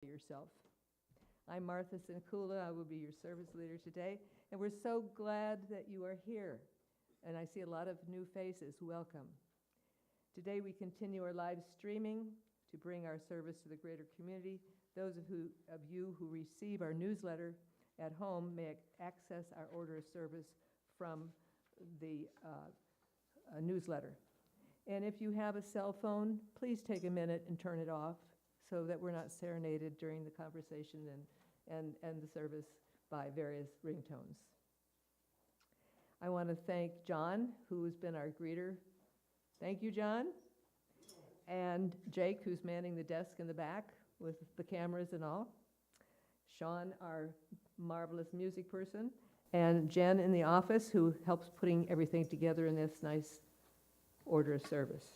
yourself. I'm Martha Sincula. I will be your service leader today, and we're so glad that you are here. And I see a lot of new faces. Welcome. Today we continue our live streaming to bring our service to the greater community. Those of you who receive our newsletter at home may access our order of service from the newsletter. And if you have a cell phone, please take a minute and turn it off so that we're not serenaded during the conversation and the service by various ringtones. I want to thank John, who has been our greeter. Thank you, John. And Jake, who's manning the desk in the back with the cameras and all. Sean, our marvelous music person. And Jen in the office, who helps putting everything together in this nice order of service.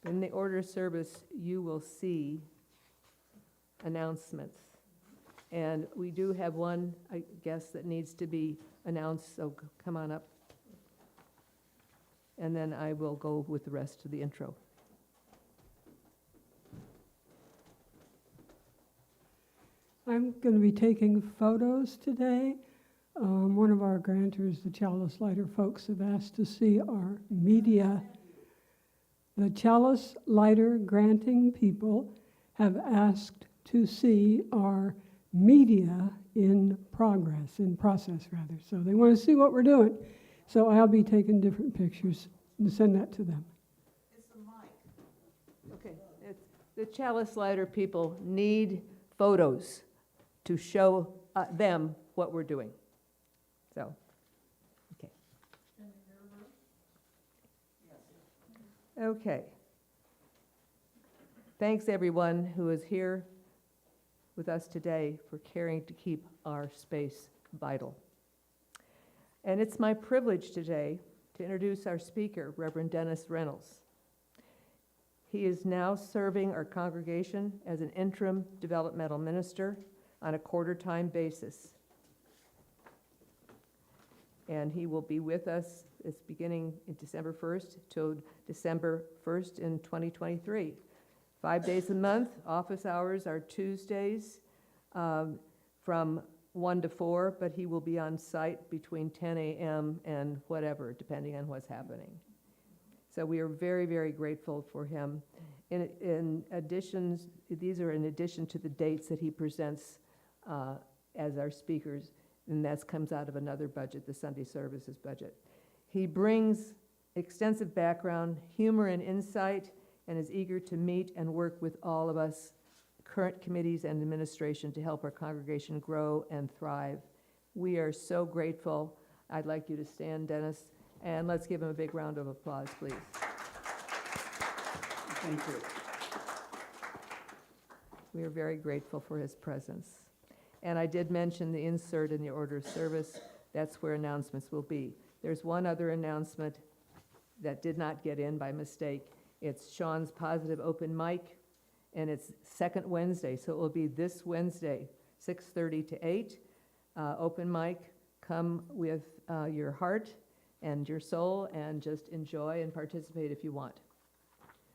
In the order of service, you will see announcements. And we do have one, I guess, that needs to be announced, so come on up. And then I will go with the rest of the intro. I'm going to be taking photos today. One of our grantors, the Chalice Lighter folks, have asked to see our media. The Chalice Lighter granting people have asked to see our media in process. So they want to see what we're doing. So I'll be taking different pictures and send that to them. It's the mic. Okay, the Chalice Lighter people need photos to show them what we're doing. So, okay. Okay. Thanks everyone who is here with us today for caring to keep our space vital. And it's my privilege today to introduce our speaker, Reverend Dennis Reynolds. He is now serving our congregation as an interim developmental minister on a quarter-time basis. And he will be with us, it's beginning in December 1st till December 1st in 2023. 5 days a month. Office hours are Tuesdays from 1 to 4, but he will be on site between 10 a.m. and whatever, depending on what's happening. So we are very, very grateful for him. In addition, these are in addition to the dates that he presents as our speakers, and that comes out of another budget, the Sunday services budget. He brings extensive background, humor, and insight, and is eager to meet and work with all of us, current committees and administration, to help our congregation grow and thrive. We are so grateful. I'd like you to stand, Dennis, and let's give him a big round of applause, please. Thank you. We are very grateful for his presence. And I did mention the insert in the order of service. That's where announcements will be. There's one other announcement that did not get in by mistake. It's Sean's Positive Open Mic, and it's second Wednesday, so it will be this Wednesday, 6:30 to 8. Open mic, come with your heart and your soul, and just enjoy and participate if you want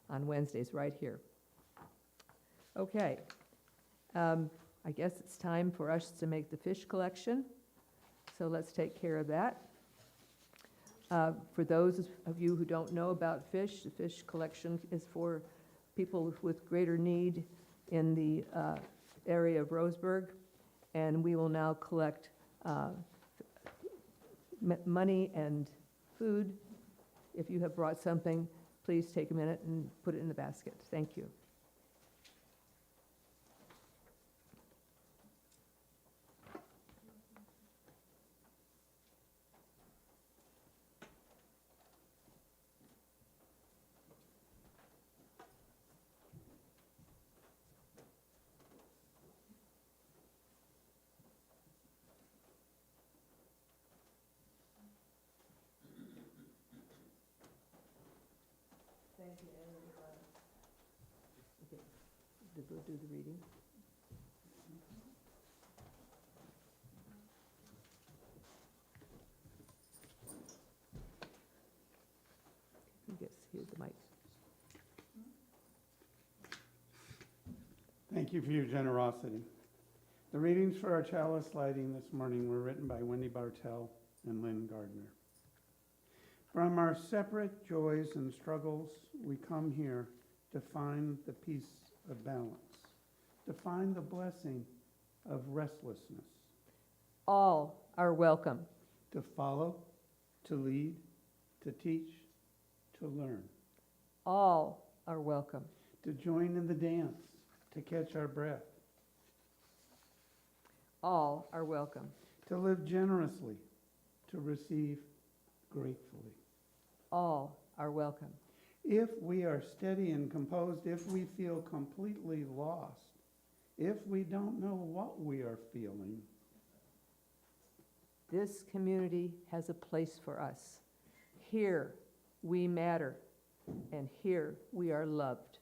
on Wednesdays right here. Okay. I guess it's time for us to make the fish collection, so let's take care of that. For those of you who don't know about fish, the fish collection is for people with greater need in the area of Roseburg, and we will now collect money and food. If you have brought something, please take a minute and put it in the basket. Thank you. Thank you, everyone. Okay, did we do the reading? Yes, here's the mic. Thank Thank you for your generosity. The readings for our chalice lighting this morning were written by Wendy Bartell and Lynn Gardner. From our separate joys and struggles, we come here to find the peace of balance, to find the blessing of restlessness, All are welcome. to follow, to lead, to teach, to learn, All are welcome. to join in the dance, to catch our breath, All are welcome. to live generously, to receive gratefully. All are welcome. If we are steady and composed, if we feel completely lost, if we don't know what we are feeling, This community has a place for us. Here we matter, and here we are loved.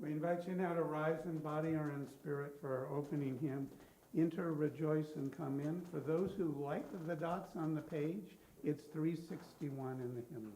we invite you now to rise in body or in spirit for our opening hymn, Enter, Rejoice, and Come In. For those who like the dots on the page, it's 361 in the hymnal.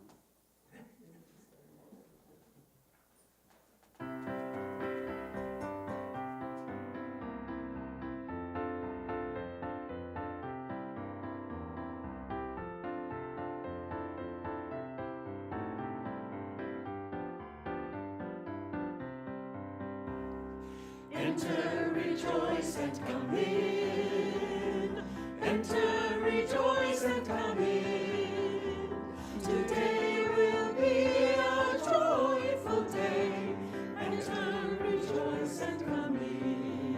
Enter, rejoice, and come in. Enter, rejoice, and come in. Today will be a joyful day. Enter, rejoice, and come in.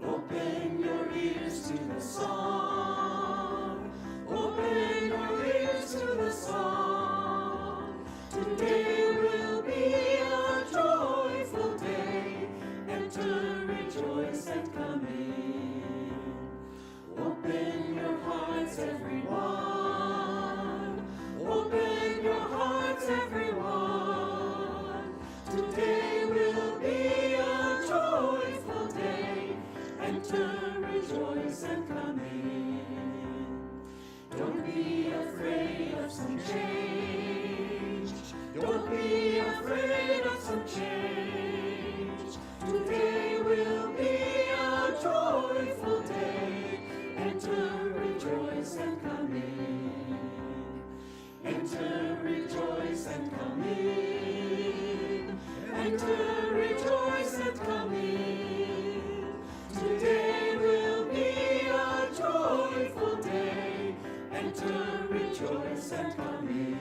Open your ears to the song. Open your ears to the song. Today will be a joyful day. Enter, rejoice, and come in. Open your hearts, everyone. Open your hearts, everyone. Today will be a joyful day. Enter, rejoice, and come in. Don't be afraid of some change. Don't be afraid of some change. Today will be a joyful day. Enter, rejoice, and come in. Enter, rejoice, and come in. Enter, rejoice, and come in. Today will be a joyful day. Enter, rejoice, and come in.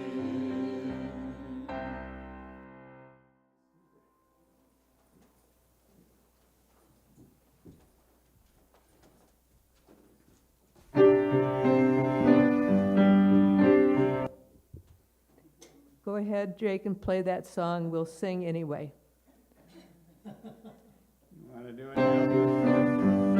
Go ahead, Jake, and play that song. We'll sing anyway. You want to do it now?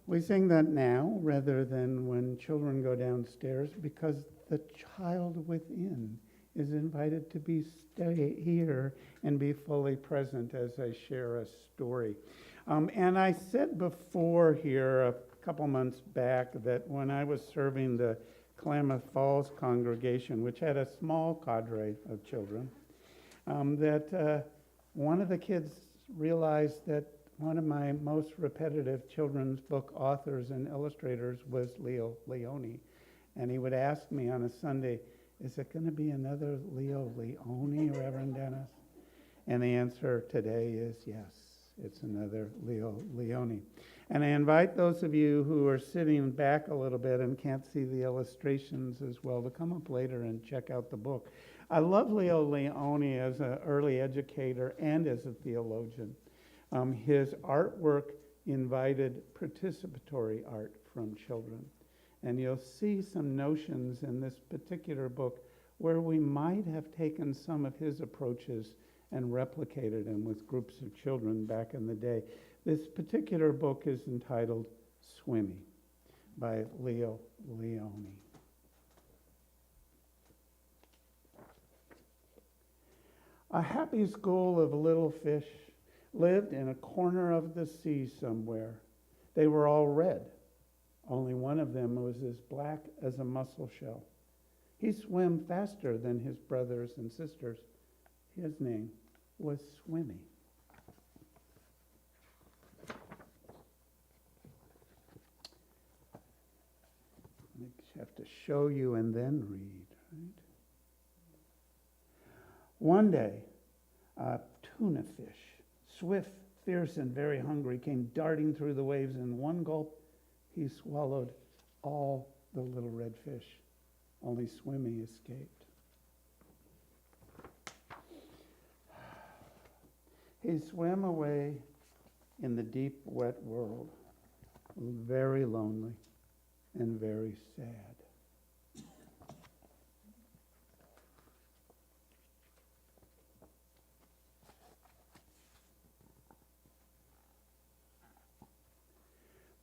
We sing that now rather than when children go downstairs because the child within is invited to stay here and be fully present as I share a story. And I said before here a couple months back that when I was serving the Klamath Falls congregation, which had a small cadre of children, that one of the kids realized that one of my most repetitive children's book authors and illustrators was Leo Leone. And he would ask me on a Sunday, is it going to be another Leo Leone, Reverend Dennis? And the answer today is yes, it's another Leo Leone. And I invite those of you who are sitting back a little bit and can't see the illustrations as well to come up later and check out the book. I love Leo Leone as an early educator and as a theologian. His artwork invited participatory art from children. And you'll see some notions in this particular book where we might have taken some of his approaches and replicated them with groups of children back in the day. This particular book is entitled Swimmy by Leo Leone. A happy school of little fish lived in a corner of the sea somewhere. They were all red. Only one of them was as black as a mussel shell. He swam faster than his brothers and sisters. His name was Swimmy. I have to show you and then read, right? One day, a tuna fish, swift, fierce, and very hungry, came darting through the waves. In one gulp, he swallowed all the little red fish. Only Swimmy escaped. He swam away in the deep, wet world, very lonely and very sad.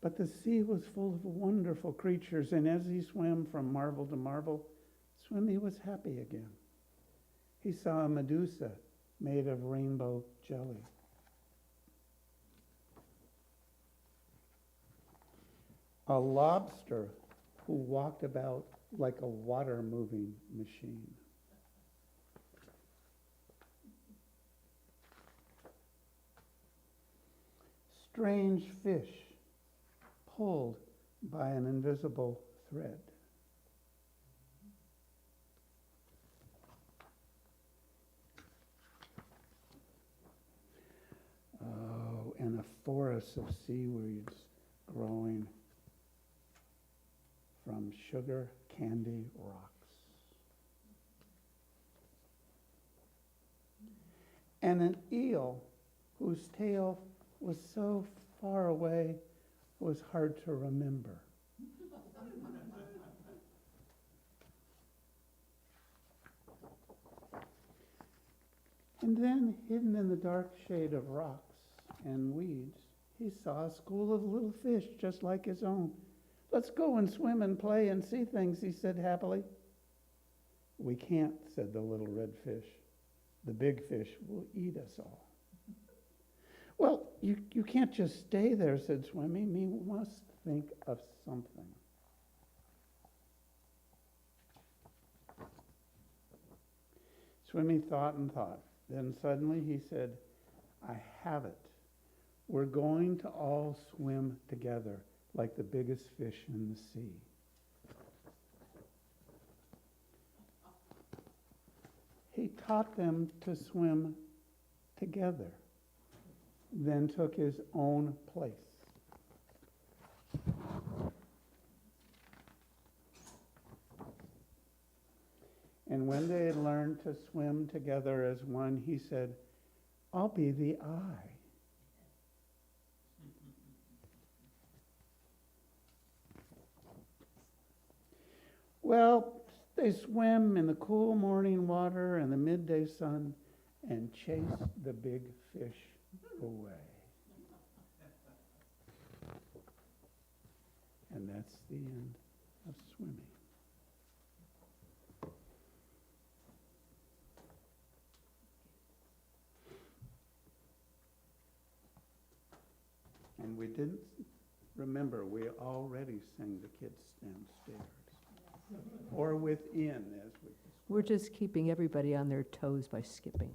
But the sea was full of wonderful creatures, and as he swam from marvel to marvel, Swimmy was happy again. He saw a Medusa made of rainbow jelly. A lobster who walked about like a water-moving machine. Strange fish pulled by an invisible thread. Oh, and a forest of seaweeds growing from sugar candy rocks. And an eel whose tail was so far away it was hard to remember. And then, hidden in the dark shade of rocks and weeds, he saw a school of little fish just like his own. "Let's go and swim and play and see things," he said happily. "We can't," said the little red fish. "The big fish will eat us all." "Well, you can't just stay there," said Swimmy. "We must think of something." Swimmy thought and thought. Then suddenly he said, "I have it. We're going to all swim together like the biggest fish in the sea." He taught them to swim together, then took his own place. And when they had learned to swim together as one, he said, "I'll be the eye." Well, they swam in the cool morning water and the midday sun and chased the big fish away. And that's the end of Swimmy. And we didn't remember, we already sang the kids downstairs. Or within, as we We're just keeping everybody on their toes by skipping.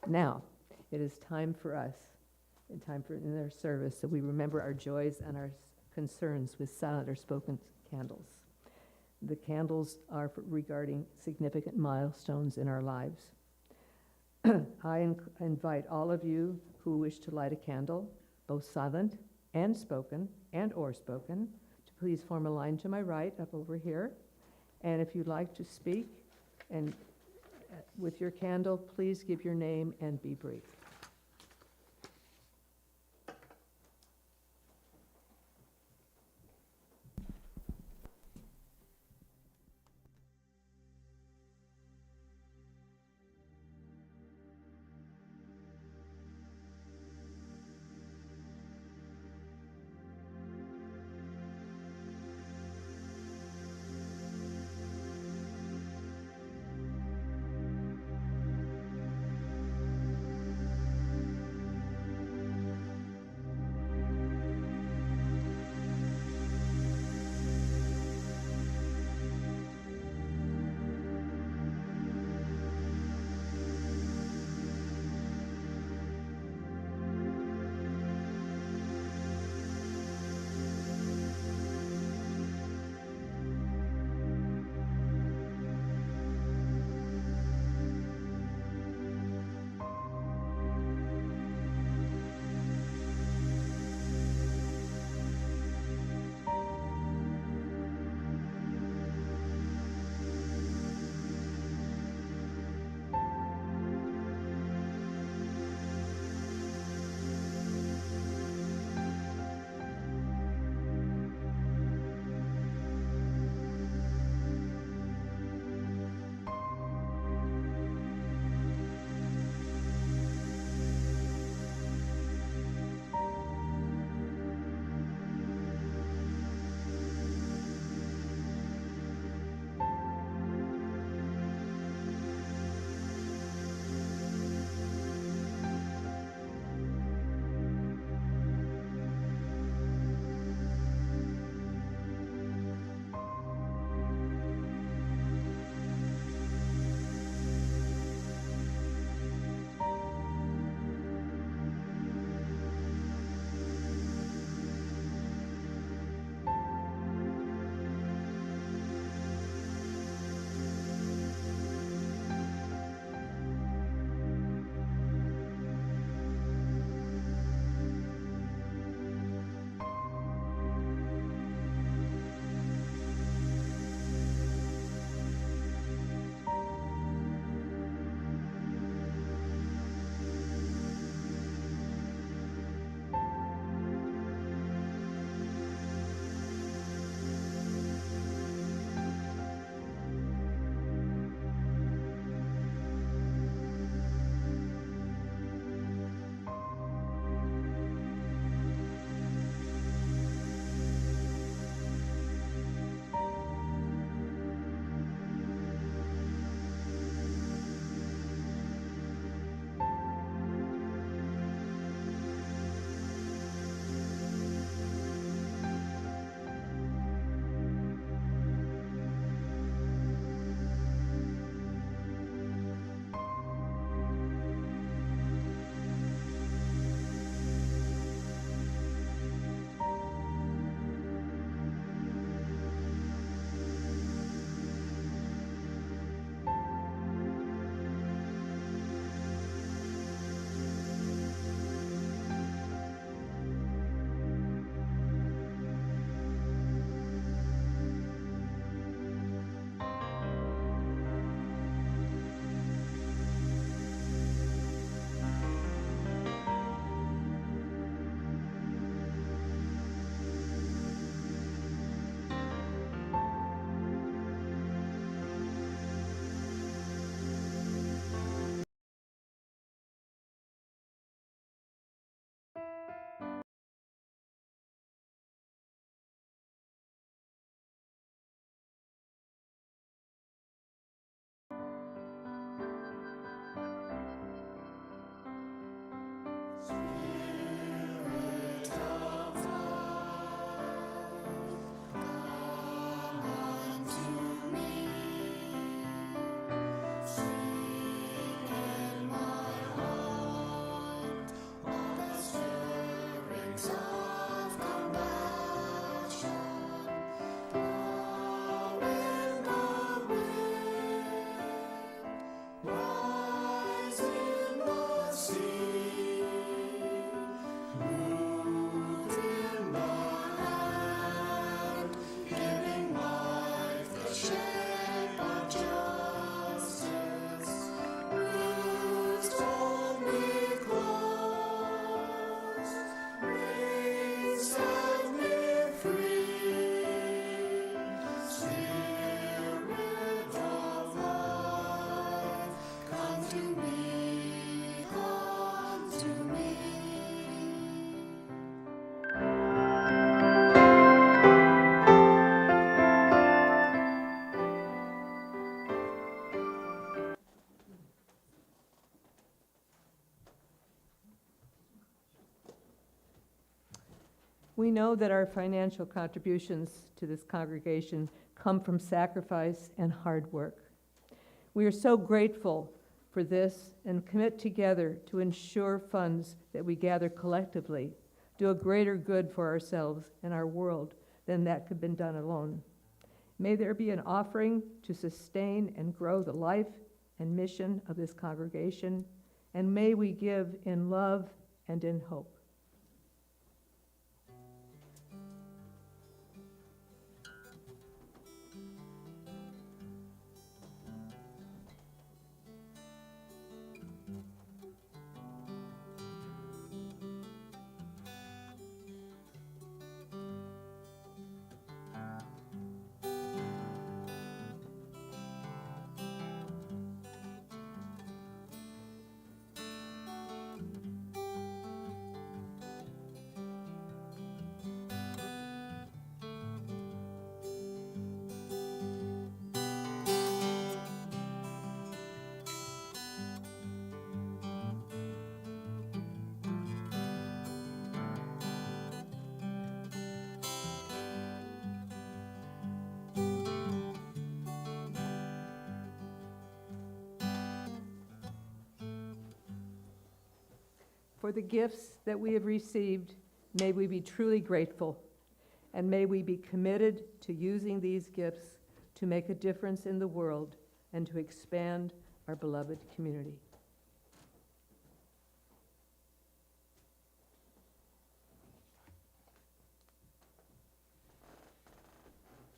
Now, it is time for us, and time for in our service, that we remember our joys and our concerns with silent or spoken candles. The candles are regarding significant milestones in our lives. I invite all of you who wish to light a candle, both silent and spoken, or spoken, to please form a line to my right, up over here. And if you'd like to speak, and with your candle, please give your name and be brief. We know that our financial contributions to this congregation come from sacrifice and hard work. We are so grateful for this and commit together to ensure funds that we gather collectively do a greater good for ourselves and our world than that could have been done alone. May there be an offering to sustain and grow the life and mission of this congregation, and may we give in love and in hope. For the gifts that we have received, may we be truly grateful, and may we be committed to using these gifts to make a difference in the world and to expand our beloved community.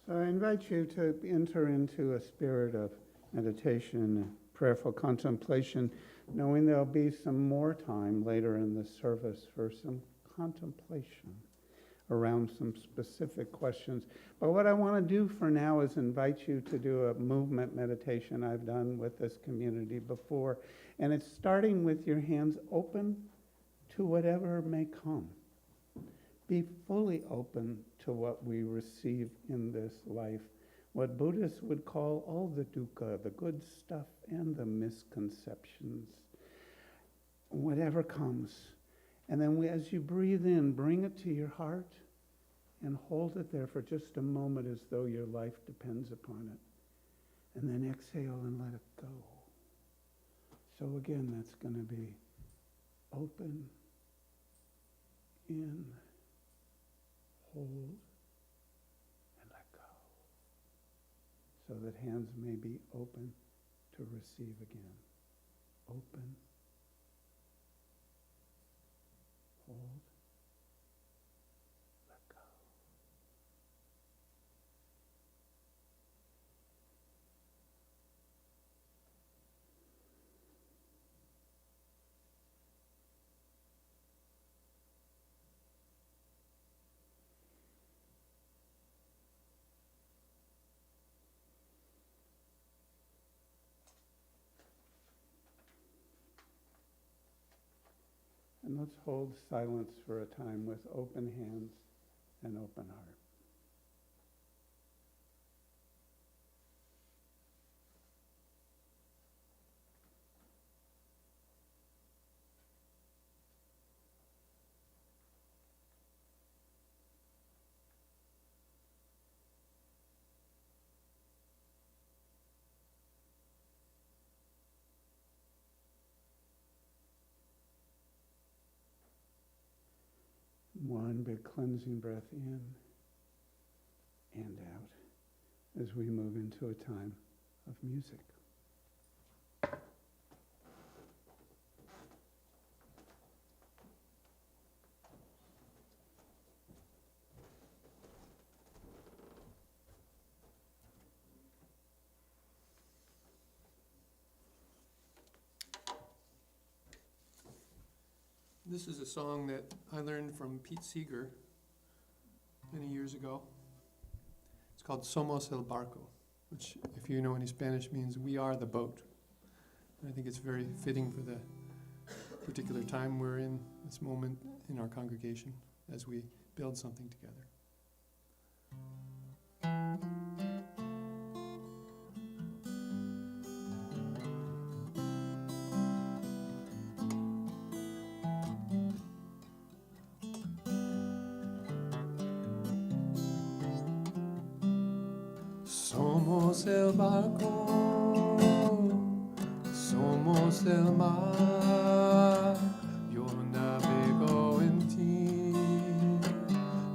So I invite you to enter into a spirit of meditation, prayerful contemplation, knowing there'll be some more time later in the service for some contemplation around some specific questions. But what I want to do for now is invite you to do a movement meditation I've done with this community before. And it's starting with your hands open to whatever may come. Be fully open to what we receive in this life. What Buddhists would call all the dukkha, the good stuff and the misconceptions. Whatever comes. And then as you breathe in, bring it to your heart and hold it there for just a moment as though your life depends upon it. And then exhale and let it go. So again, that's going to be open, in, hold, and let go. So that hands may be open to receive again. Open, hold, let go. And let's hold silence for a time with open hands and open heart. One big cleansing breath in and out as we move into a time of music. This is a song that I learned from Pete Seeger many years ago. It's called Somos el Barco, which, if you know any Spanish, means we are the boat. And I think it's very fitting for the particular time we're in, this moment in our congregation, as we build something together. Somos el barco, somos el mar, yo navego en ti,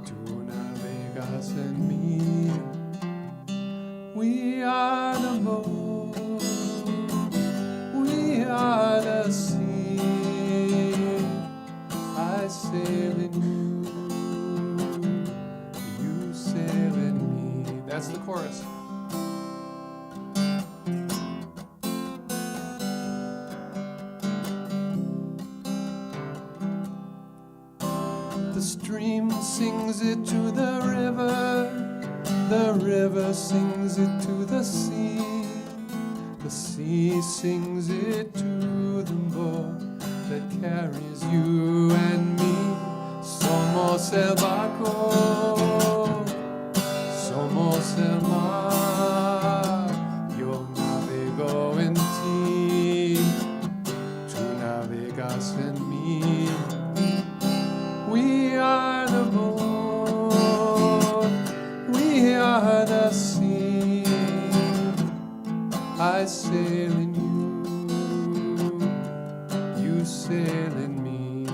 tú navegas en mí. We are the boat, we are the sea, I sail in you sail in me. That's the chorus. The stream sings it to the river sings it to the sea sings it to the boat that carries you and me. Somos el barco, somos el mar, yo navego en ti, tú navegas en mí. We are the boat, we are the sea, I sail in you sail in me.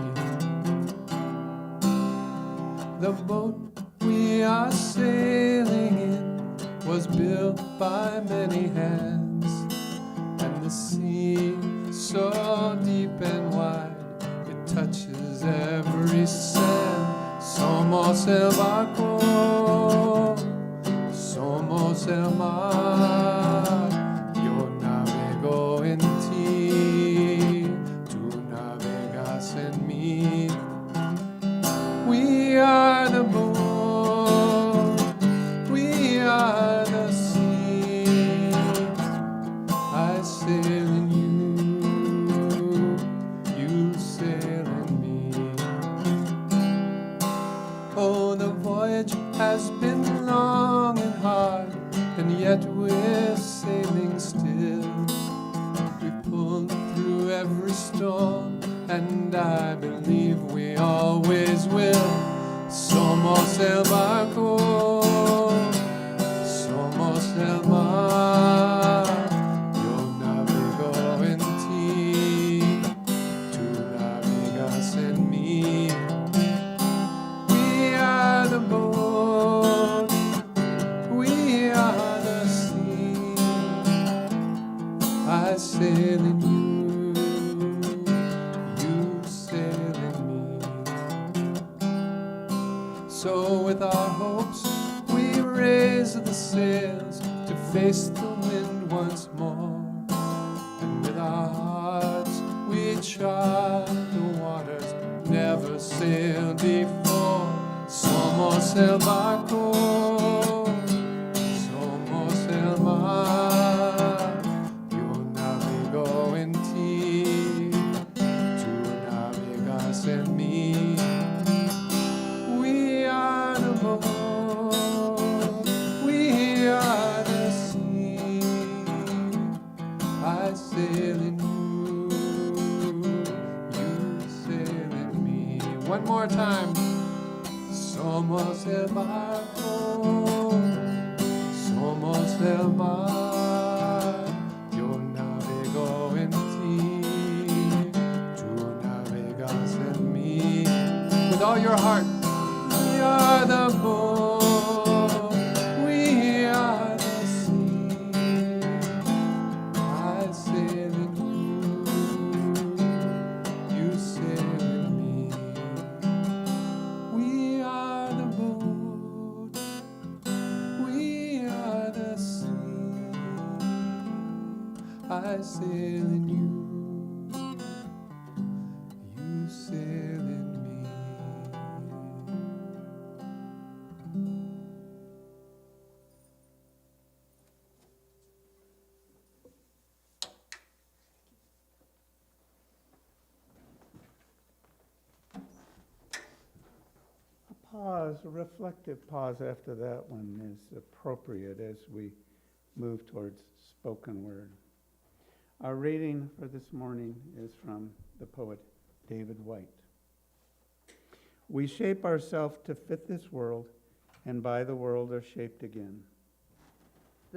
The boat we are sailing in was built by many hands, and the sea so deep and wide it touches every sand. Somos el barco, somos el mar, yo navego en ti, tú navegas en mí. We are the boat, we are the sea, I sail in you sail in me. Oh, the voyage has been long and hard, and yet we're sailing still. We pulled through every storm, and I believe we always will. Somos el barco, somos el mar, yo navego en ti, tú navegas en mí. We are the boat, we are the sea, I sail in you sail in me. So with our hopes we raise the sails to face the wind once more, and with our hearts we chart the waters never sailed before. Somos el barco, somos el mar, yo navego en ti, tú navegas en mí. We are the boat, we are the sea, I sail in you sail in me. One more time. Somos el barco, somos el mar, yo navego en ti, tú navegas en mí. With all your heart, we are the boat, we are the sea, I sail in you sail in me. We are the boat, we are the sea, I sail in you sail in me. A reflective pause after that one is appropriate as we move towards spoken word. Our reading for this morning is from the poet David White. We shape ourselves to fit this world, and by the world are shaped again.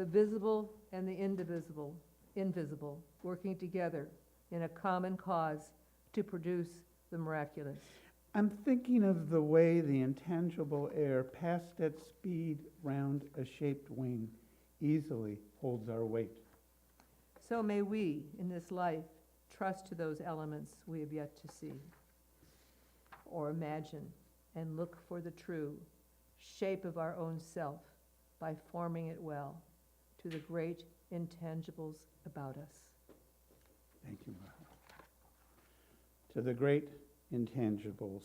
the visible and the invisible, working together in a common cause to produce the miraculous. I'm thinking of the way the intangible air passed at speed round a shaped wing easily holds our weight. So may we, in this life, trust to those elements we have yet to see or imagine, and look for the true shape of our own self by forming it well to the great intangibles about us. Thank you, Martha. To the great intangibles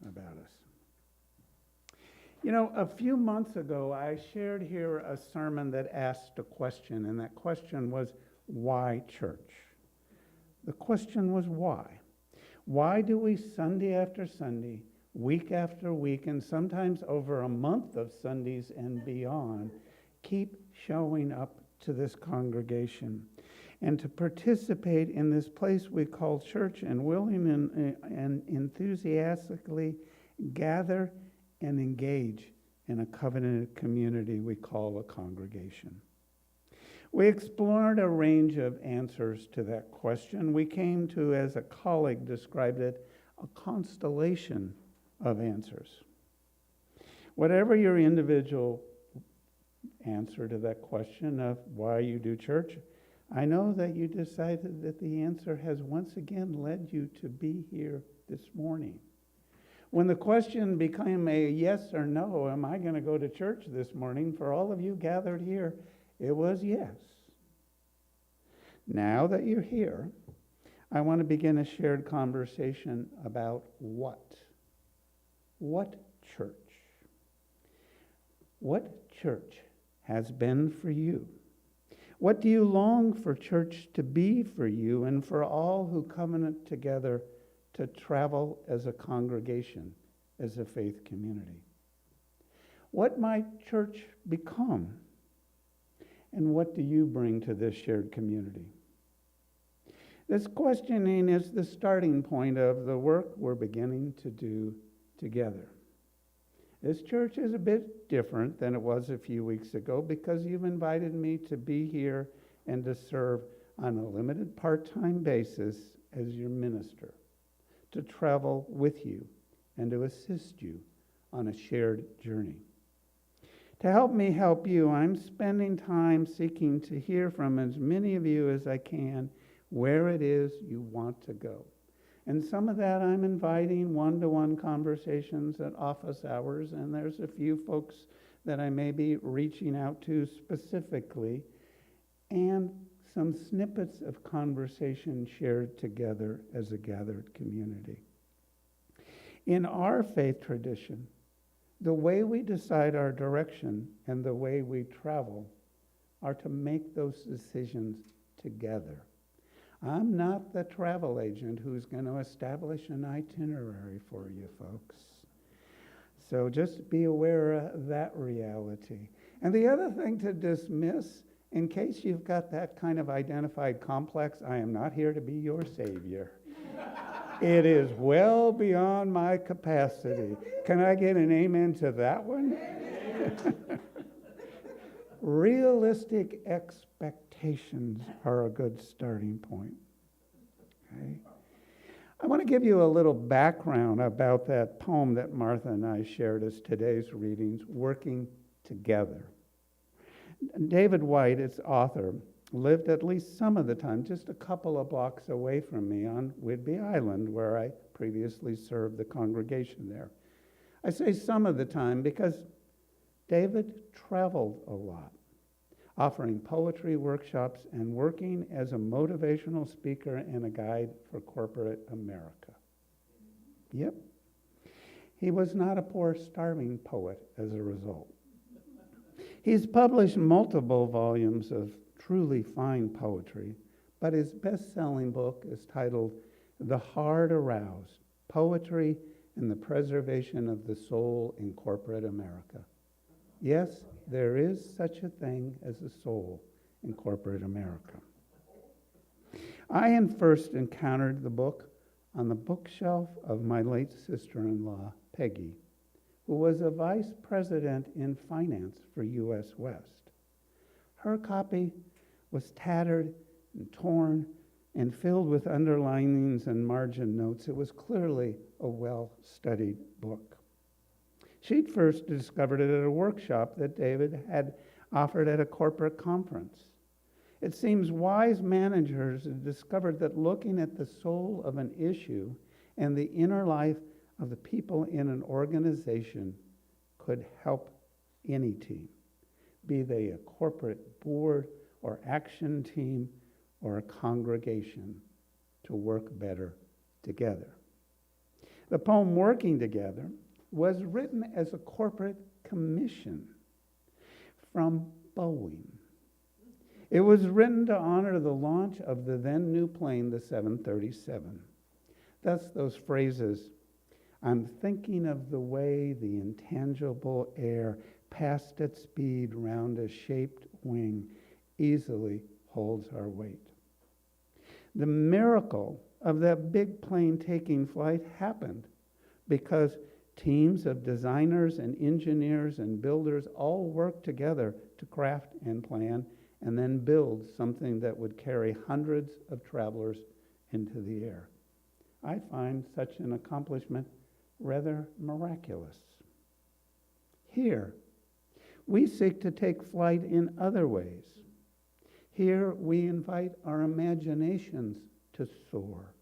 about us. You know, a few months ago, I shared here a sermon that asked a question, and that question was, why church? The question was why? Why do we Sunday after Sunday, week after week, and sometimes over a month of Sundays and beyond, keep showing up to this congregation and to participate in this place we call church and willing and enthusiastically gather and engage in a covenanted community we call a congregation? We explored a range of answers to that question. We came to, as a colleague described it, a constellation of answers. Whatever your individual answer to that question of why you do church, I know that you decided that the answer has once again led you to be here this morning. When the question became a yes or no, am I going to go to church this morning, for all of you gathered here, it was yes. Now that you're here, I want to begin a shared conversation about what? What church? What church has been for you? What do you long for church to be for you and for all who covenant together to travel as a congregation, as a faith community? What might church become? And what do you bring to this shared community? This questioning is the starting point of the work we're beginning to do together. This church is a bit different than it was a few weeks ago because you've invited me to be here and to serve on a limited part-time basis as your minister, to travel with you and to assist you on a shared journey. To help me help you, I'm spending time seeking to hear from as many of you as I can where it is you want to go. And some of that I'm inviting one-to-one conversations at office hours, and there's a few folks that I may be reaching out to specifically, and some snippets of conversation shared together as a gathered community. In our faith tradition, the way we decide our direction and the way we travel are to make those decisions together. I'm not the travel agent who's going to establish an itinerary for you folks. So just be aware of that reality. And the other thing to dismiss, in case you've got that kind of identified complex, I am not here to be your savior. It is well beyond my capacity. Can I get an amen to that one? Realistic expectations are a good starting point. Okay? I want to give you a little background about that poem that Martha and I shared as today's readings, Working Together. David White, its author, lived at least some of the time just a couple of blocks away from me on Whidbey Island, where I previously served the congregation there. I say some of the time because David traveled a lot, offering poetry workshops and working as a motivational speaker and a guide for corporate America. Yep. He was not a poor, starving poet as a result. He's published multiple volumes of truly fine poetry, but his best-selling book is titled The Heart Aroused, Poetry and the Preservation of the Soul in Corporate America. Yes, there is such a thing as a soul in corporate America. I first encountered the book on the bookshelf of my late sister-in-law, Peggy, who was a vice president in finance for U.S. West. Her copy was tattered and torn and filled with underlinings and margin notes. It was clearly a well-studied book. She'd first discovered it at a workshop that David had offered at a corporate conference. It seems wise managers have discovered that looking at the soul of an issue and the inner life of the people in an organization could help any team, be they a corporate board or action team or a congregation, to work better together. The poem Working Together was written as a corporate commission from Boeing. It was written to honor the launch of the then new plane, the 737. Thus those phrases, "I'm thinking of the way the intangible air passed at speed round a shaped wing easily holds our weight." The miracle of that big plane taking flight happened because teams of designers and engineers and builders all worked together to craft and plan and then build something that would carry hundreds of travelers into the air. I find such an accomplishment rather miraculous. Here, we seek to take flight in other ways. Here, we invite our imaginations to soar.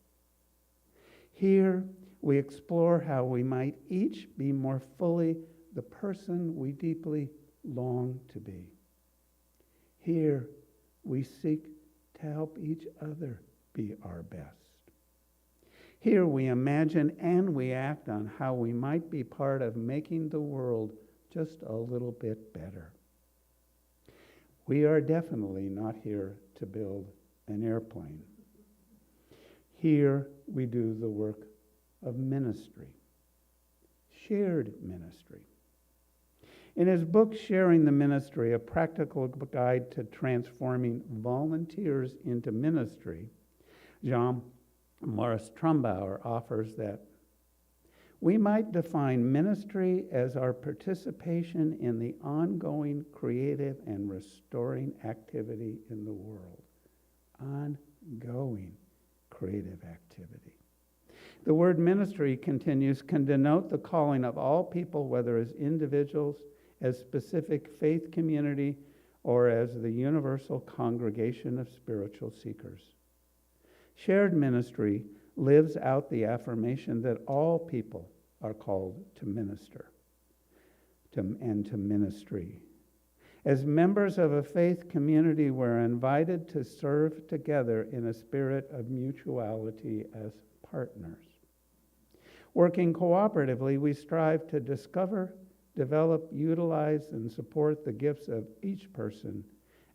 Here, we explore how we might each be more fully the person we deeply long to be. Here, we seek to help each other be our best. Here, we imagine and we act on how we might be part of making the world just a little bit better. We are definitely not here to build an airplane. Here, we do the work of ministry, shared ministry. In his book, Sharing the Ministry, a practical guide to transforming volunteers into ministry, Jean Morris Trumbauer offers that we might define ministry as our participation in the ongoing creative and restoring activity in the world. Ongoing creative activity. The word ministry, continues, can denote the calling of all people, whether as individuals, as specific faith community, or as the universal congregation of spiritual seekers. Shared ministry lives out the affirmation that all people are called to minister and to ministry. As members of a faith community, we're invited to serve together in a spirit of mutuality as partners. Working cooperatively, we strive to discover, develop, utilize, and support the gifts of each person,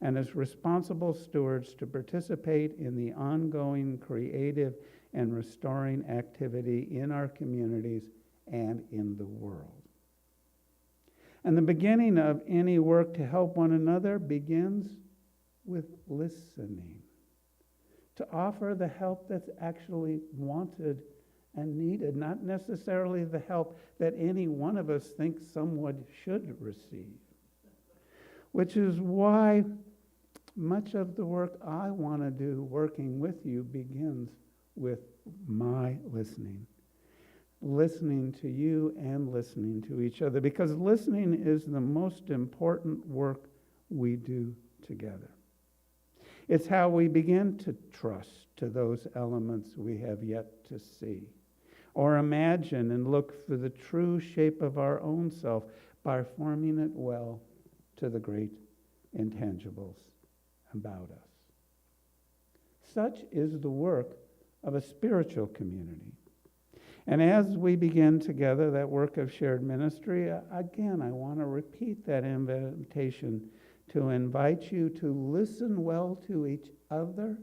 and as responsible stewards to participate in the ongoing creative and restoring activity in our communities and in the world. And the beginning of any work to help one another begins with listening, to offer the help that's actually wanted and needed, not necessarily the help that any one of us thinks someone should receive. Which is why much of the work I want to do working with you begins with my listening. Listening to you and listening to each other, because listening is the most important work we do together. It's how we begin to trust to those elements we have yet to see, or imagine and look for the true shape of our own self by forming it well to the great intangibles about us. Such is the work of a spiritual community. And as we begin together that work of shared ministry, again, I want to repeat that invitation to invite you to listen well to each other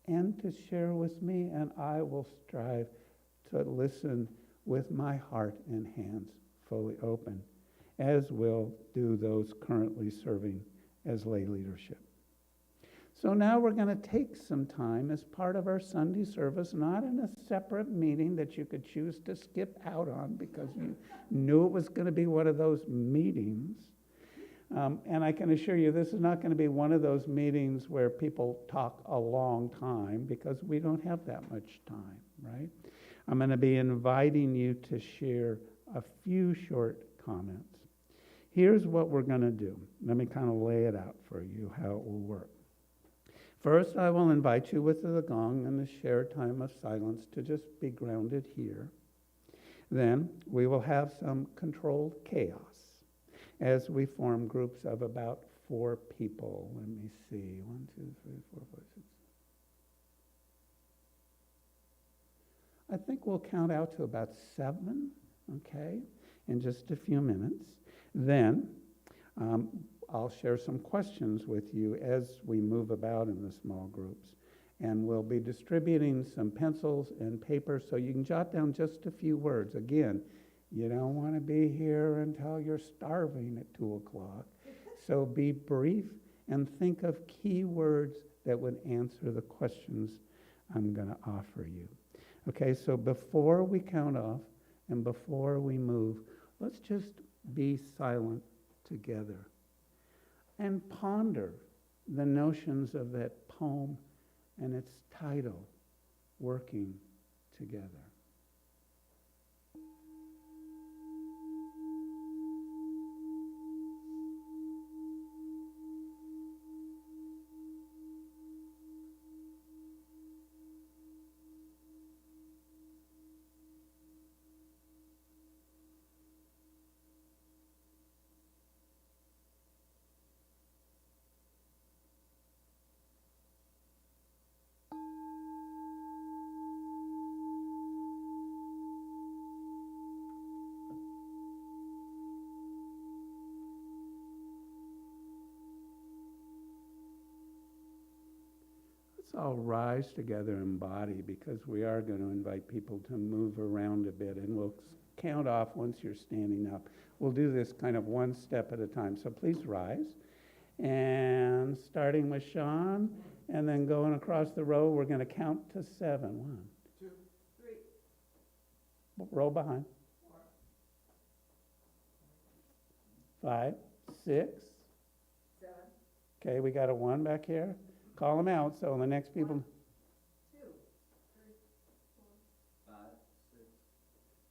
and to share with me, and I will strive to listen with my heart and hands fully open, as will do those currently serving as lay leadership. So now we're going to take some time as part of our Sunday service, not in a separate meeting that you could choose to skip out on because you knew it was going to be one of those meetings. And I can assure you, this is not going to be one of those meetings where people talk a long time, because we don't have that much time, right? I'm going to be inviting you to share a few short comments. Here's what we're going to do. Let me kind of lay it out for you, how it will work. First, I will invite you with the gong and the shared time of silence to just be grounded here. Then we will have some controlled chaos as we form groups of about 4 people. Let me see. 1, 2, 3, 4, 5, 6. I think we'll count out to about 7, okay, in just a few minutes. Then I'll share some questions with you as we move about in the small groups. And we'll be distributing some pencils and paper so you can jot down just a few words. Again, you don't want to be here until you're starving at 2 o'clock. So be brief and think of key words that would answer the questions I'm going to offer you. Okay, so before we count off and before we move, let's just be silent together and ponder the notions of that poem and its title, Working Together. Let's all rise together in body, because we are going to invite people to move around a bit, and we'll count off once you're standing up. We'll do this kind of one step at a time. So please rise. And starting with Sean, and then going across the row, we're going to count to 7. 1, 2, 3. row behind. 5, 6. 7. Okay, we got a 1 back here. Call them out, so the next people. 2, 3, 4, 5,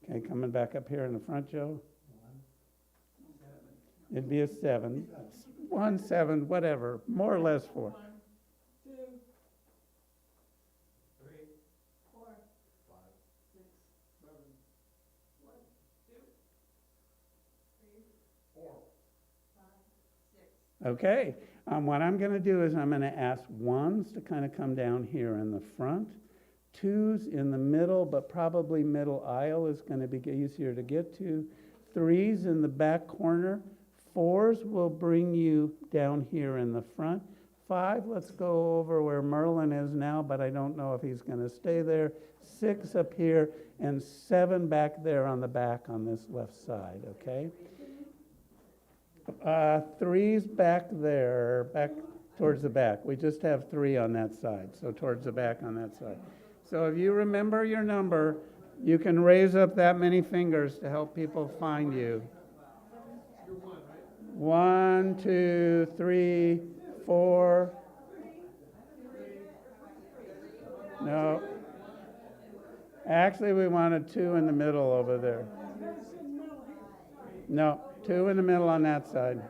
6. Okay, coming back up here in the front, Joe. 1, 7. It'd be a 7. 1, 7, whatever, more or less 4. 1, 2, 3, 4, 5, 6, 7. 1, 2, 3, 4, 5, 6. Okay, what I'm going to do is I'm going to ask 1s to kind of come down here in the front, 2s in the middle, but probably middle aisle is going to be easier to get to, 3s in the back corner, 4s will bring you down here in the front, 5, let's go over where Merlin is now, but I don't know if he's going to stay there, 6 up here, and 7 back there on the back on this left side, okay? 3's back there, back towards the back. We just have 3 on that side, so towards the back on that side. So if you remember your number, you can raise up that many fingers to help people find you. 1, 2, 3, 4. No. Actually, we wanted 2 in the middle over there. No, 2 in the middle on that side.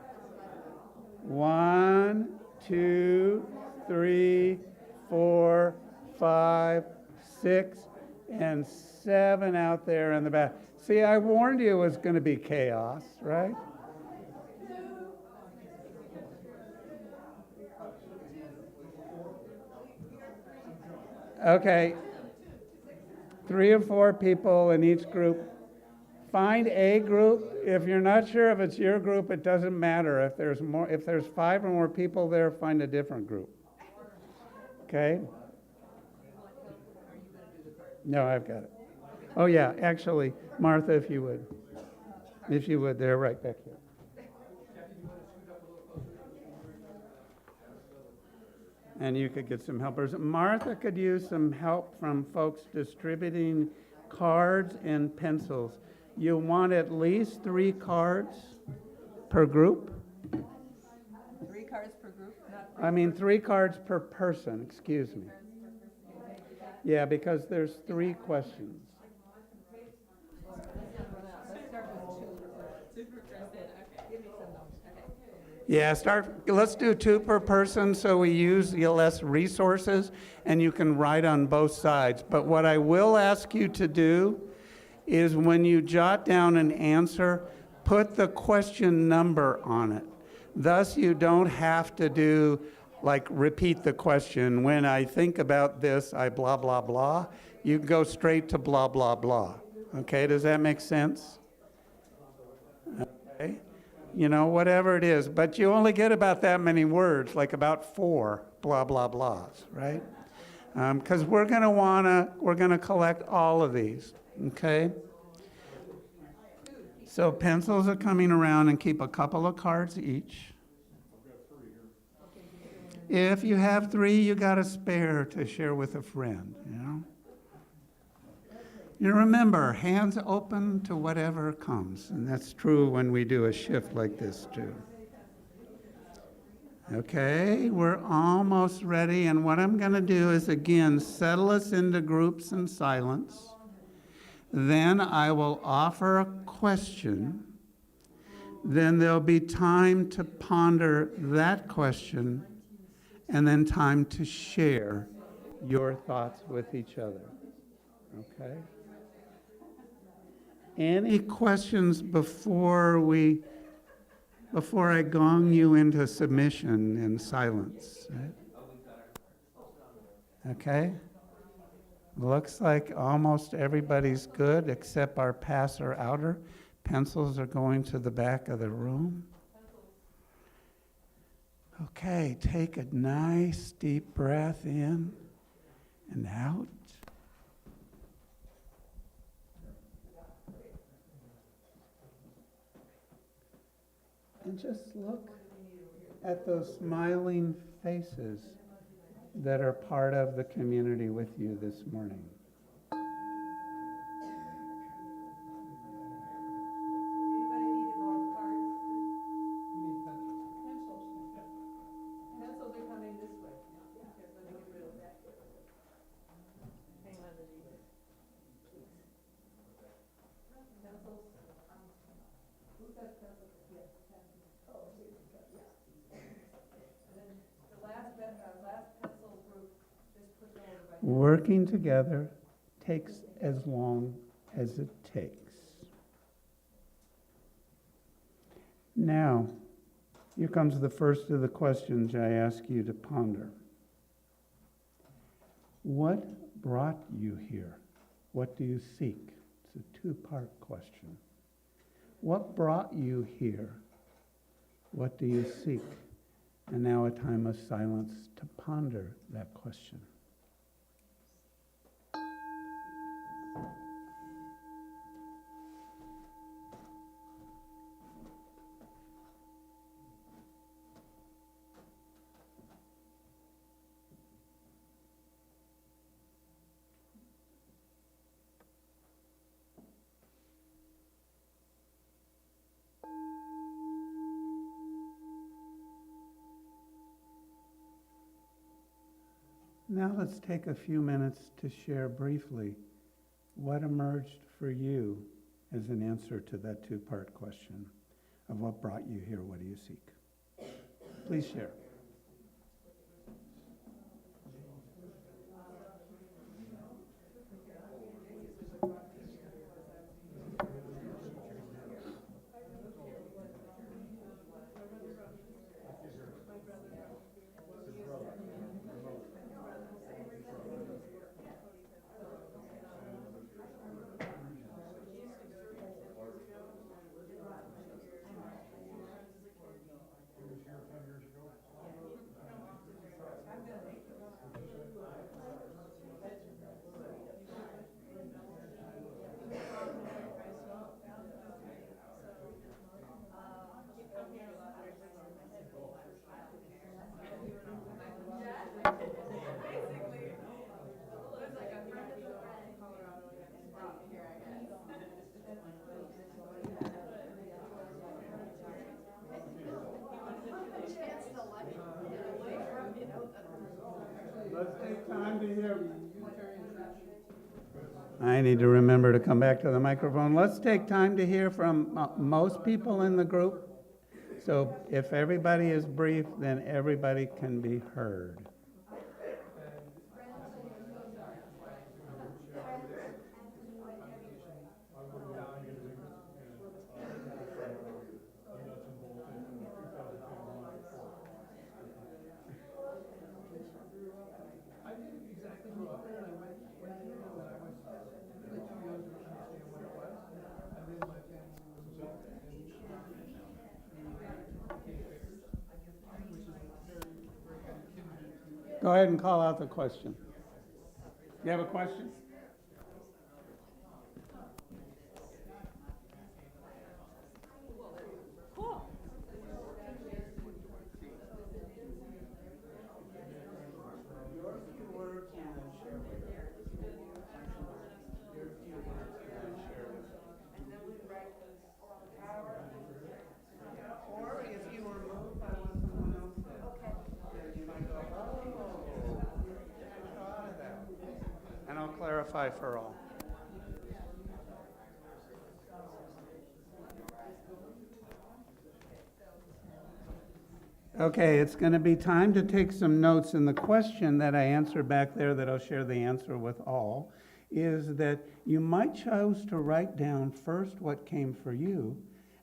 1, 2, 3, 4, 5, 6, and 7 out there in the back. See, I warned you it was going to be chaos, right? Okay, 3 or 4 people in each group. Find a group. If you're not sure if it's your group, it doesn't matter. If there's 5 or more people there, find a different group. Okay? No, I've got it. Oh yeah, actually, Martha, if you would. If you would, they're right back here. And you could get some helpers. Martha could use some help from folks distributing cards and pencils. You want at least 3 cards per group. I mean, 3 cards per person, excuse me. Yeah, because there's 3 questions. Yeah, let's do 2 per person so we use less resources and you can write on both sides. But what I will ask you to do is when you jot down an answer, put the question number on it. Thus, you don't have to do, like, repeat the question. When I think about this, I blah, blah, blah. You go straight to blah, blah, blah. Okay, does that make sense? Okay. You know, whatever it is. But you only get about that many words, like about 4 blah, blah, blahs, right? Because we're going to collect all of these, okay? So pencils are coming around, and keep a couple of cards each. If you have 3, you got a spare to share with a friend, you know? You remember, hands open to whatever comes, and that's true when we do a shift like this too. Okay, we're almost ready, and what I'm going to do is, again, settle us into groups and silence. Then I will offer a question. Then there'll be time to ponder that question, and then time to share your thoughts with each other. Okay? Any questions before I gong you into submission and silence? Right? Okay? Looks like almost everybody's good except our passer outer. Pencils are going to the back of the room. Okay, take a nice deep breath in and out. And just look at those smiling faces that are part of the community with you this morning. Anybody need more cards? Pencils are coming this way. Here, let me get rid of that. Hang on to these. Pencils. Who's got pencils? Yeah. Oh, here we go, yeah. And then the last pencil group, just put them over by. Working together takes as long as it takes. Now, here comes the first of the questions I ask you to ponder. What brought you here? What do you seek? It's a 2-part question. What brought you here? What do you seek? And now a time of silence to ponder that question. Now let's take a few minutes to share briefly what emerged for you as an answer to that 2-part question of what brought you here, what do you seek? Please share. need to remember to come back to the microphone. Let's take time to hear from most people in the group. So if everybody is brief, then everybody can be heard. Go ahead and call out the question. You have a question? Or if you were moved by what someone else said, then you might go, oh, I thought of that. And I'll clarify for all. Okay, it's going to be time to take some notes, and the question that I answered back there that I'll share the answer with all is that you might choose to write down first what came for you,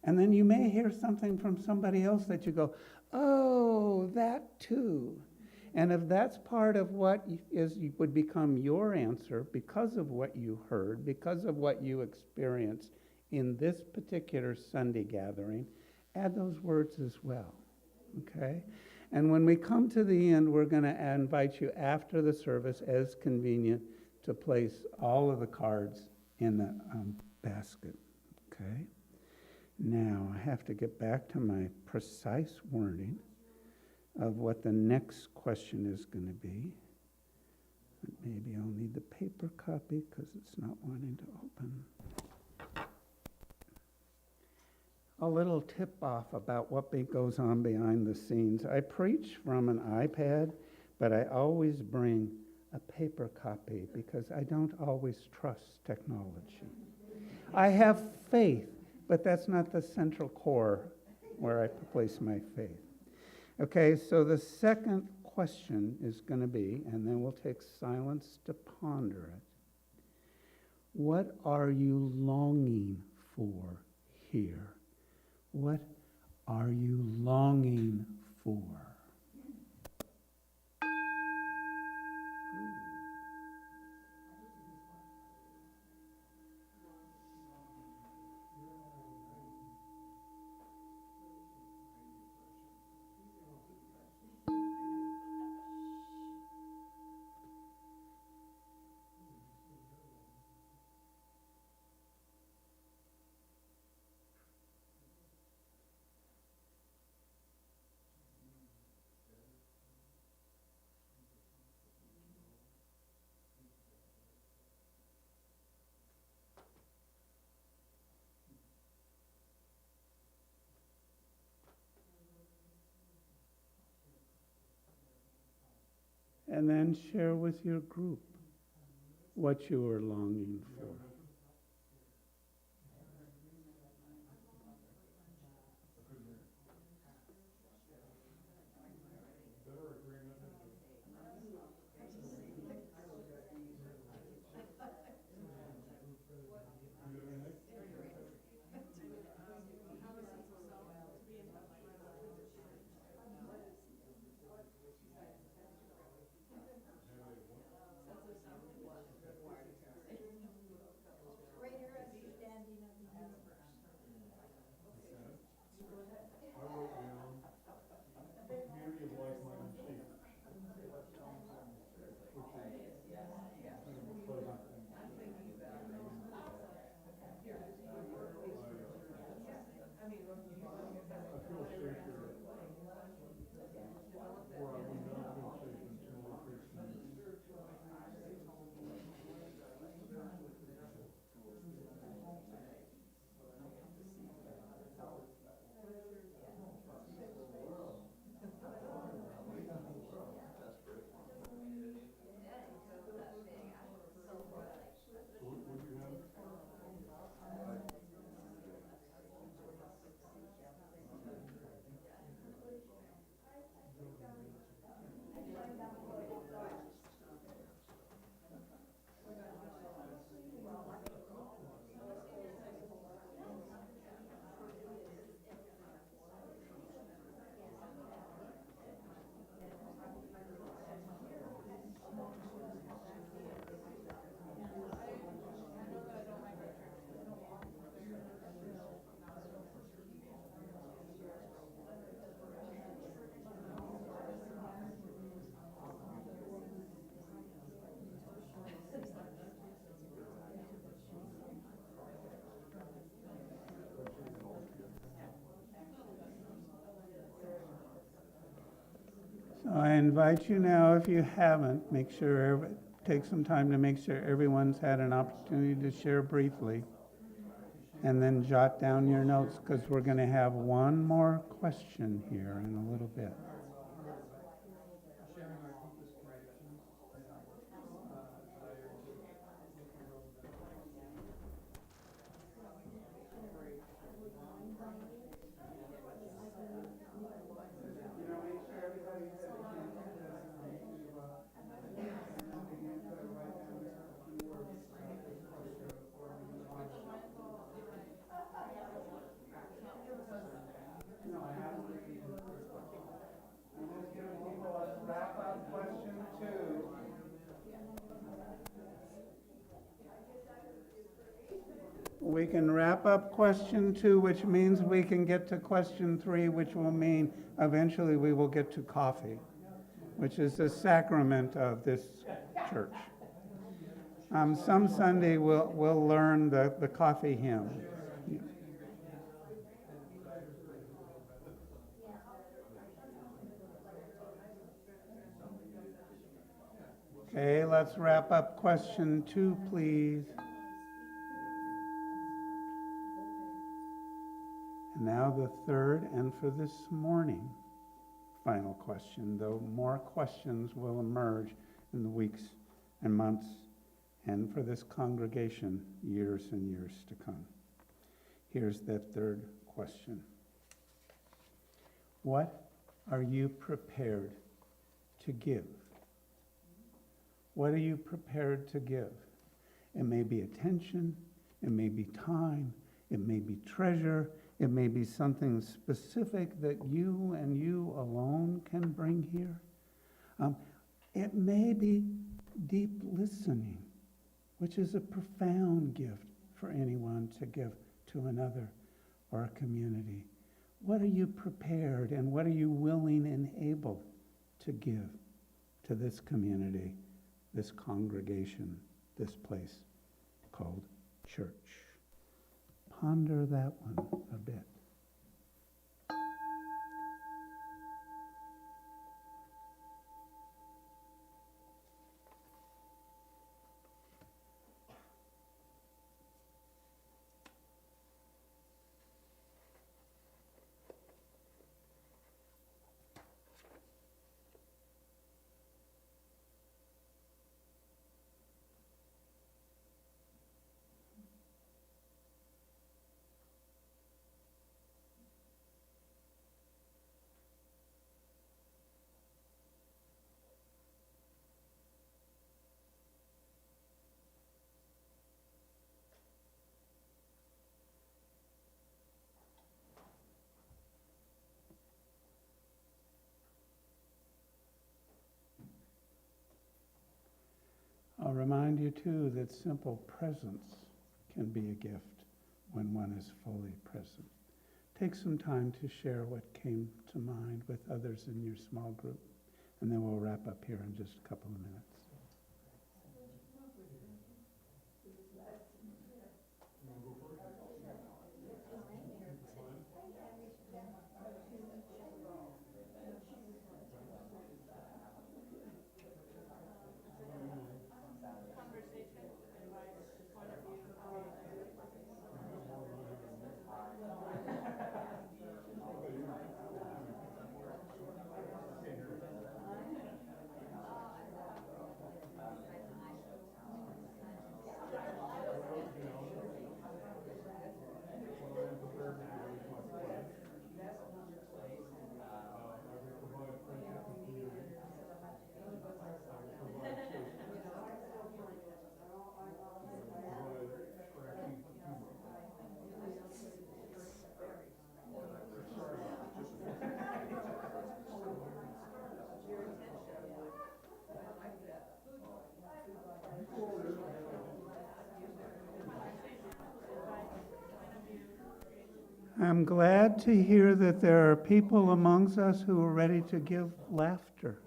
and then you may hear something from somebody else that you go, oh, that too. And if that's part of what would become your answer because of what you heard, because of what you experienced in this particular Sunday gathering, add those words as well. Okay? And when we come to the end, we're going to invite you after the service, as convenient, to place all of the cards in the basket. Okay? Now, I have to get back to my precise wording of what the next question is going to be. Maybe I'll need the paper copy because it's not wanting to open. A little tip-off about what goes on behind the scenes. I preach from an iPad, but I always bring a paper copy because I don't always trust technology. I have faith, but that's not the central core where I place my faith. Okay, so the second question is going to be, and then we'll take silence to ponder it. What are you longing for here? What are you longing for? And then share with your group what you are longing for. I invite you now, if you haven't, take some time to make sure everyone's had an opportunity to share briefly. And then jot down your notes, because we're going to have one more question here in a little bit. We can wrap up question 2, which means we can get to question 3, which will mean eventually we will get to coffee, which is the sacrament of this church. Some Sunday we'll learn the coffee hymn. Okay, let's wrap up question 2, please. And now the third, and for this morning, final question, though more questions will emerge in the weeks and months, and for this congregation, years and years to come. Here's that third question. What are you prepared to give? What are you prepared to give? It may be attention, it may be time, it may be treasure, it may be something specific that you and you alone can bring here. It may be deep listening, which is a profound gift for anyone to give to another or a community. What are you prepared and what are you willing and able to give to this community, this congregation, this place called church? Ponder that one a bit. I'll remind you, too, that simple presence can be a gift when one is fully present. Take some time to share what came to mind with others in your small group, and then we'll wrap up here in just a couple of minutes. I'm glad to hear that there are people amongst us who are ready to give laughter.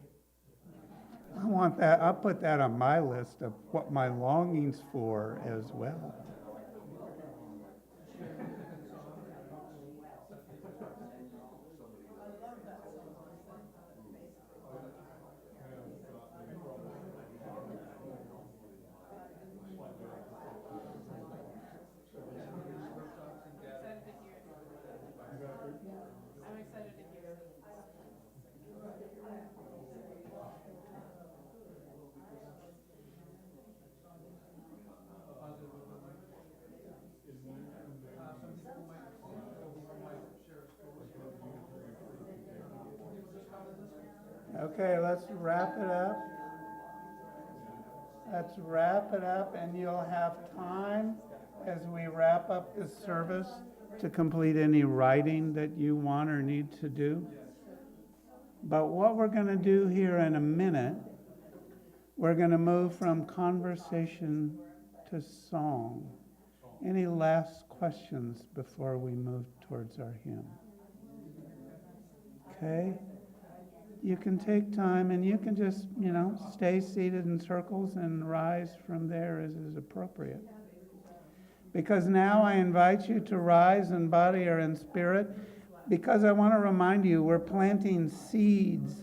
I want that. I'll put that on my list of what my longings for as well. Okay, let's wrap it up. Let's wrap it up, and you'll have time as we wrap up this service to complete any writing that you want or need to do. But what we're going to do here in a minute, we're going to move from conversation to song. Any last questions before we move towards our hymn? Okay? You can take time and you can just, stay seated in circles and rise from there as is appropriate. Because now I invite you to rise in body or in spirit, because I want to remind you we're planting seeds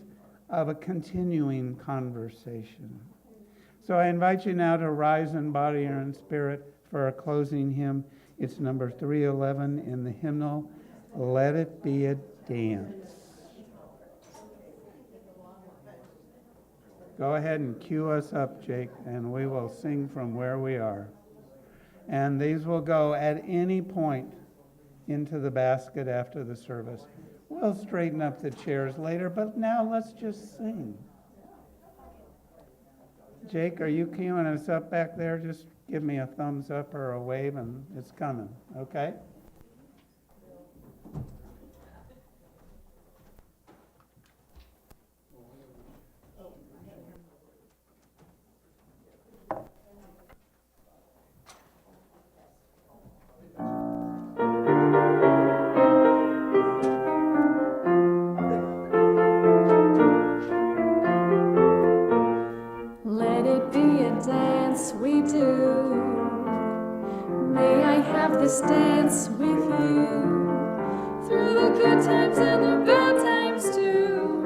of a continuing conversation. So I invite you now to rise in body or in spirit for our closing hymn. It's number 311 in the hymnal, Let It Be a Dance. Go ahead and cue us up, Jake, and we will sing from where we are. And these will go at any point into the basket after the service. We'll straighten up the chairs later, but now let's just sing. Jake, are you queuing us up back there? Just give me a thumbs up or a wave and it's coming, okay? Let it be a dance we do. May I have this dance with you through the good times and the bad times too.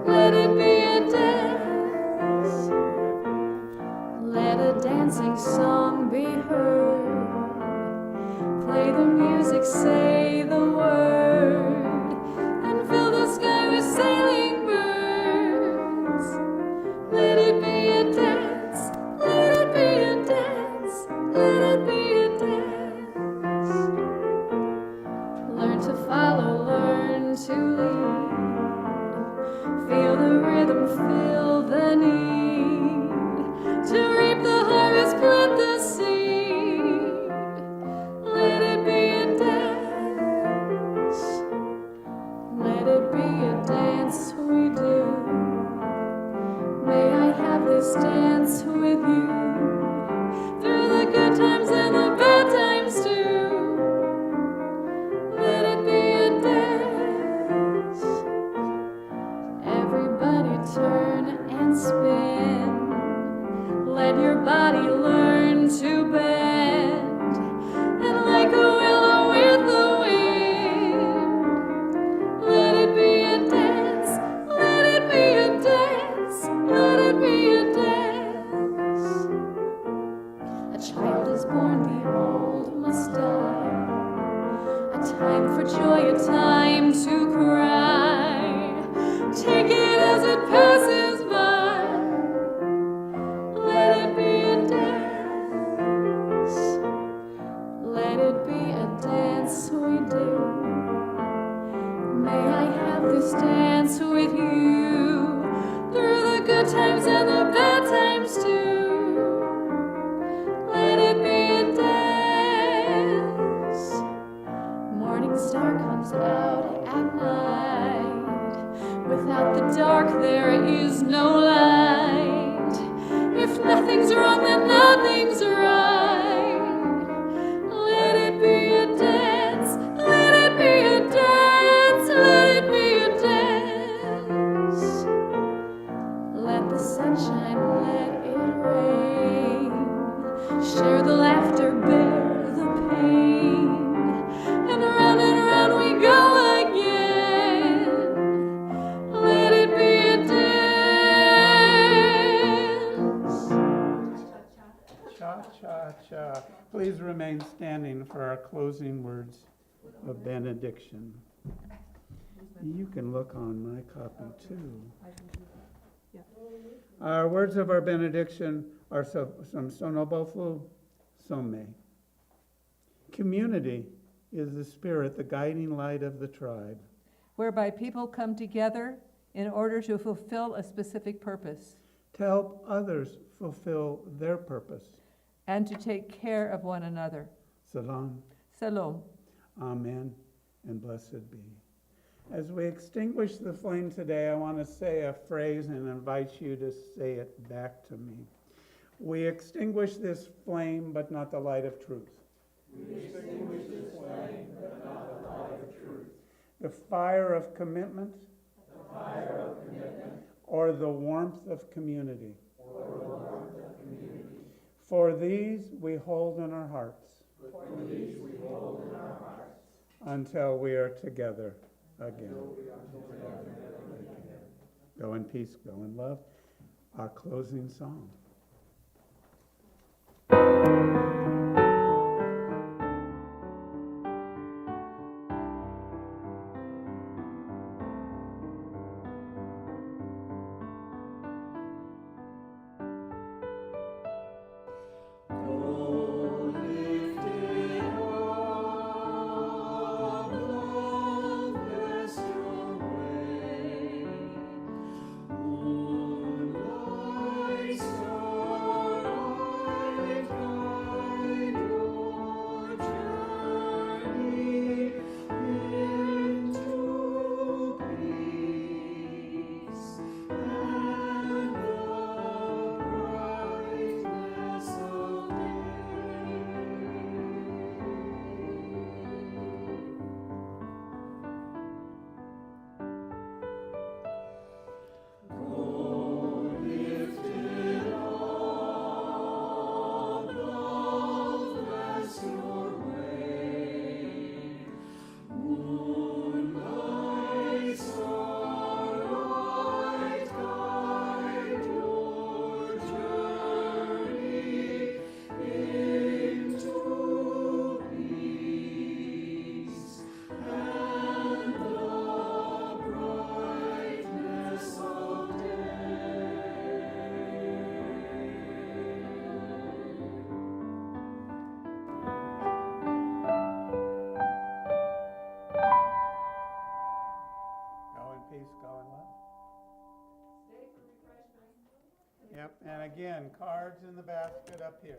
Let it be a dance. Let a dancing song be heard. Play the music, say the word, and fill the sky with sailing birds. Let it be a dance, let it be a dance, let it be a dance. Learn to follow, learn to lead. Feel the rhythm, feel the need. To reap the harvest, plant the seed. Let it be a dance. Let it be a dance we do. May I have this dance with you through the good times and the bad times too. Let it be a dance. Everybody turn and spin. Let your body learn to bend. And like a willow with the wind, let it be a dance. Let it be a dance. Let it be a dance. A child is born, the old must die. A time for joy, a time to cry. Take it as it passes by. Let it be a dance. Let it be a dance we do. May I have this dance with you through the good times and the bad times too. Let it be a dance. Morning star comes out at night. Without the dark there is no light. If nothing's wrong, then nothing's right. Let it be a dance. Let it be a dance. Let it be a dance. Let the sunshine, let it rain. Share the laughter, bear the pain. And round we go again. Let it be a dance. Cha-cha-cha. Please remain standing for our closing words of benediction. You can look on my copy too. Our words of our benediction are some sonobofu some. Community is the spirit, the guiding light of the tribe. Whereby people come together in order to fulfill a specific purpose to help others fulfill their purpose. and to take care of one another. Salam, Shalom. amen, and blessed be. As we extinguish the flame today, I want to say a phrase and invite you to say it back to me. We extinguish this flame, but not the light of truth. We extinguish this flame, but not the light of truth. The fire of commitment, or the warmth of community. For these we hold in our hearts. Until we are together again. Go in peace, go in love. Our closing song. Yep, and again, cards in the basket up here.